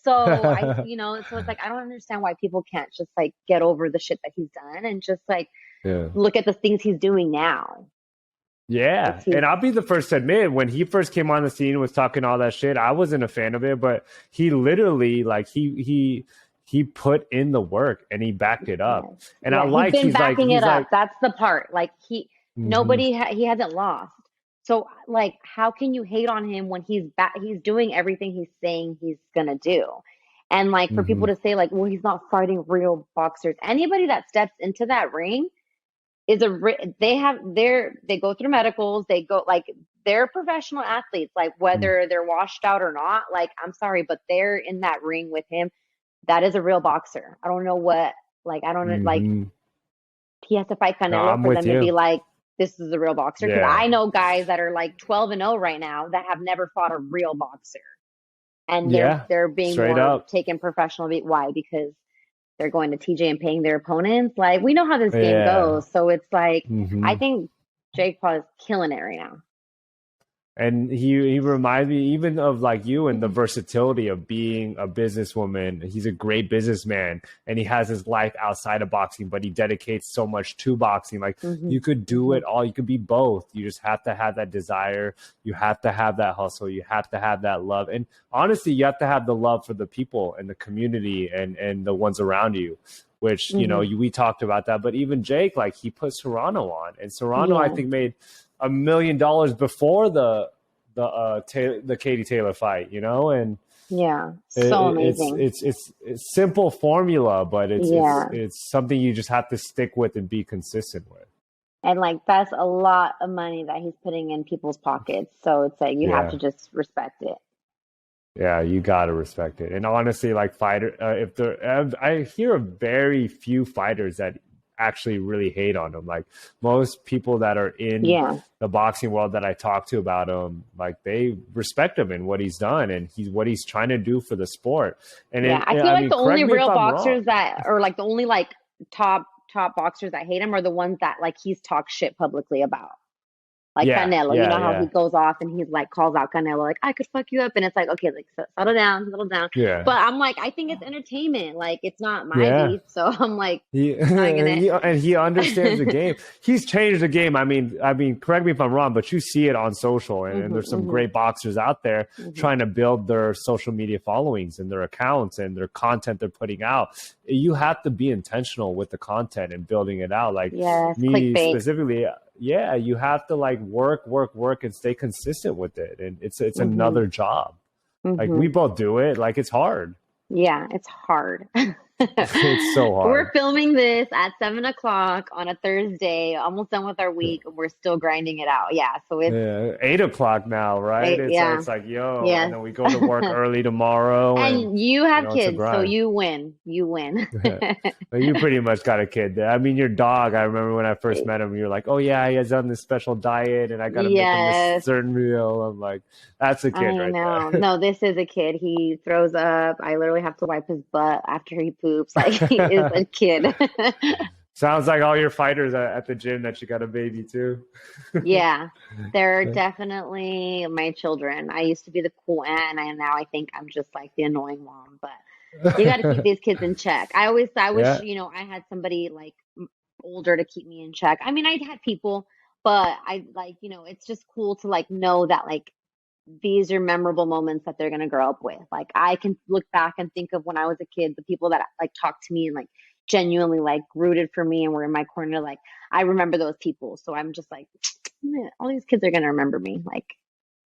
So so it's like I don't understand why people can't just like get over the shit that he's done and just like Yeah. look at the things he's doing now. Yeah, It's he's and I'll be the first to admit when he first came on the scene and was talking all that shit, I wasn't a fan of it, but he literally like he put in the work and he backed it up. Yes. And I Yeah, he's like been backing it he's up. like That's the part. Like hmm. he hasn't lost. So like how can you hate on him when he's doing everything he's saying he's gonna do? And like for people Hmm. to say like, well, he's not fighting real boxers. Anybody that steps into that ring is they go through medicals, they go like they're professional athletes, like whether they're washed out or not. Like I'm sorry, but they're in that ring with him. That is a real boxer. I don't know what like I don't know like Hmm. he has to fight No, Canelo I'm for with them to be you. like, this is a real boxer. Because Yeah. I know guys that are like 12-0 right now that have never fought a real boxer, and Yeah. they're being Straight more up. taken professional. Why? Because they're going to TJ and paying their opponents. Like, we know how this game Yeah. goes. So it's like, I Hmm. think Jake Paul is killing it right now. And he reminds me even of like you and the versatility of being a businesswoman. He's a great businessman, and he has his life outside of boxing, but he dedicates so much to boxing. Like, you could do it all. You could be both. You just have to have that desire. You have to have that hustle. You have to have that love. And honestly, you have to have the love for the people and the community and the ones around you, which, you know, we talked about that. But even Jake, like, he put Serrano on, and Serrano, I think, made $1 million before the Katie Taylor fight, you know, and so amazing. It's simple formula, but it's something you just have to stick with and be consistent with. And like, that's a lot of money that he's putting in people's pockets. So it's like, you have to just respect it. Yeah, you gotta respect it. And honestly, like, I hear of very few fighters that actually really hate on him. Like, most people that are in the boxing world that I talk to about him, like, they respect him and what he's done and what he's trying to do for the sport. And I feel like the only real boxers that, or like the only like top boxers that hate him are the ones that like he's talked shit publicly about. Like Canelo, you know how he goes off and he's like, calls out Canelo, like, I could fuck you up. And it's like, okay, like, settle down. Yeah. But I'm like, I think it's entertainment. Like, it's not my beef. So I'm like, he understands the game. He's changed the game. I mean, correct me if I'm wrong, but you see it on social, and there's some great boxers out there trying to build their social media followings and their accounts and their content they're putting out. You have to be intentional with the content and building it out. Like, me clickbait. Specifically, you have to like work and stay consistent with it. And it's another job. Like, we both do it. Like, it's hard. Yeah, it's hard. It's so hard. We're filming this at 7:00 on a Thursday, almost done with our week. We're still grinding it out. Yeah, so it's 8:00 now, right? It's like, and then we go to work early tomorrow. And you have kids, so you win. But you pretty much got a kid there. I mean, your dog, I remember when I first met him, you were like, oh yeah, he has done this special diet and I got to make him this certain meal. I'm like, that's a kid right there. No, this is a kid. He throws up. I literally have to wipe his butt after he poops. Like, he is a kid. Sounds like all your fighters at the gym that you got a baby too. Yeah, they're definitely my children. I used to be the cool aunt, and now I think I'm just like the annoying mom. But you got to keep these kids in check. I wish, I had somebody like older to keep me in check. I mean, I had people, but I like, it's just cool to like know that like these are memorable moments that they're going to grow up with. Like, I can look back and think of when I was a kid, the people that like talked to me and like genuinely like rooted for me and were in my corner. Like, I remember those people. So I'm just like, man, all these kids are going to remember me. Like,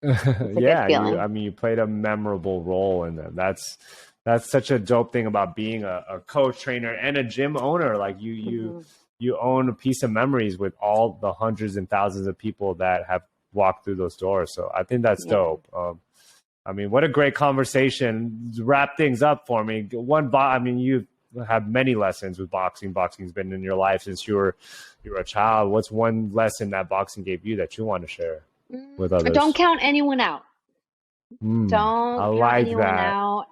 you played a memorable role in them. That's such a dope thing about being a coach, trainer, and a gym owner. Like, you own a piece of memories with all the hundreds and thousands of people that have walk through those doors. So I think that's dope. I mean, what a great conversation. Wrap things up for me. You have many lessons with boxing. Boxing's been in your life since you were a child. What's one lesson that boxing gave you that you want to share with others? Don't count anyone out. Don't count anyone out.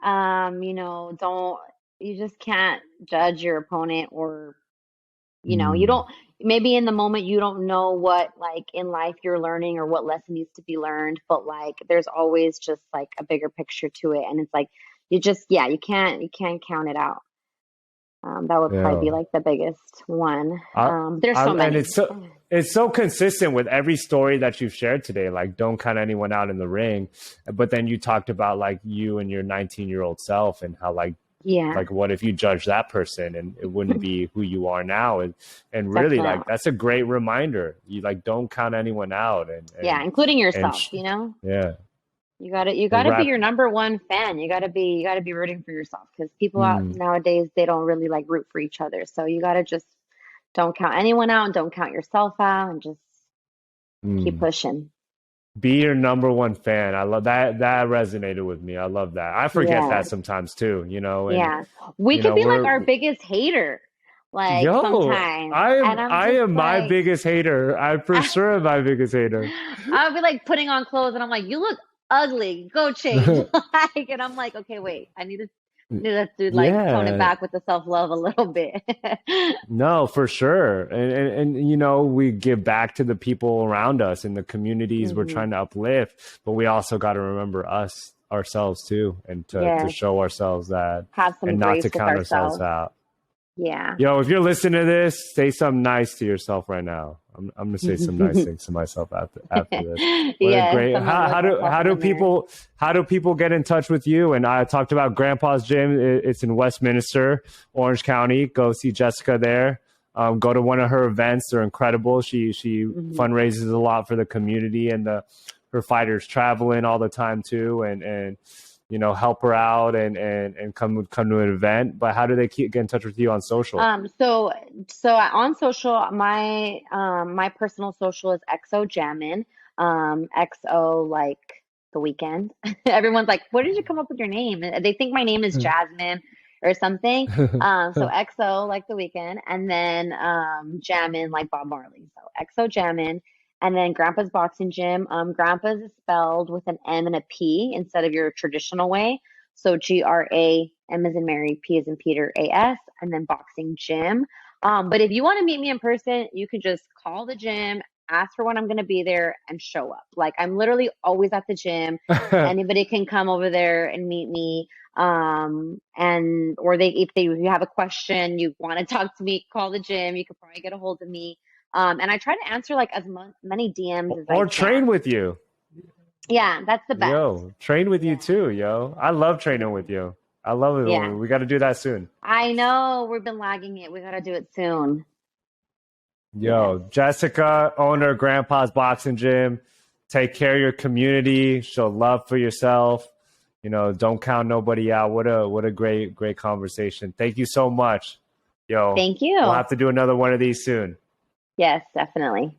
You just can't judge your opponent, or you don't, maybe in the moment you don't know what like in life you're learning or what lesson needs to be learned, but like there's always just like a bigger picture to it, and it's like you can't count it out. That would probably be like the biggest one. There's so many. And it's so consistent with every story that you've shared today. Like, don't count anyone out in the ring. But then you talked about like you and your 19-year-old self and how like what if you judge that person and it wouldn't be who you are now, and really like that's a great reminder. You like don't count anyone out, and including yourself. You gotta be your number one fan. You gotta be rooting for yourself, because people out nowadays, they don't really like root for each other. So you gotta just don't count anyone out and don't count yourself out, and just keep pushing. Be your number one fan. I love that. That resonated with me. I love that. I forget that sometimes too, And, we could be like our biggest hater. Like, sometimes. I am my biggest hater. I for sure am my biggest hater. I'll be like putting on clothes and I'm like, you look ugly. Go change. And I'm like, okay, wait. I need to Let's do like tone it Yeah. back with the self-love a little bit. No, for sure. And you know, we give back to the people around us and the communities we're Hmm. trying to uplift, but we also got to remember us ourselves too, and to Yes. show ourselves that, Have some and not to grace with count ourselves ourselves. out. Yeah. Yo, if you're listening to this, say something nice to yourself right now. I'm gonna say some nice things to myself after this. What a Yes, great I'm gonna look myself how in do the mirror. people get in touch with you? And I talked about Grandpa's Gym. It's in Westminster, Orange County. Go see Jessica there. Go to one of her events. They're incredible. She Hmm. fundraises a lot for the community, and her fighters traveling all the time too, and you know, help her out and come to an event. But how do they get in touch with you on social? So on social, my personal social is XO Jammin. XO like the weekend. Everyone's like, "Where did you come up with your name?" And they think my name is Jasmine or something. So XO like the weekend, and then Jammin like Bob Marley. So XO Jammin, and then Grandpa's Boxing Gym. Grandpa's is spelled with an M and a P instead of your traditional way. So GRA, M as in Mary, P as in Peter, AS, and then Boxing Gym. But if you want to meet me in person, you can just call the gym, ask for when I'm going to be there, and show up. Like I'm literally always at the gym. Anybody can come over there and meet me. And or if you have a question, you want to talk to me, call the gym. You could probably get a hold of me. And I try to answer like as many DMs as I Or train can. with you. Yeah, that's the best. Yo, train with you Yeah, too, yo. I love yeah, training with you. I love it. yeah. We got to do that soon. I know we've been lagging it. We got to do it soon. Yes. Yo, Jessica, owner of Grandpa's Boxing Gym. Take care of your community. Show love for yourself. You know, don't count nobody out. What a great conversation. Thank you so much. Yo, Thank we'll you. have to do another one of these soon. Yes, definitely.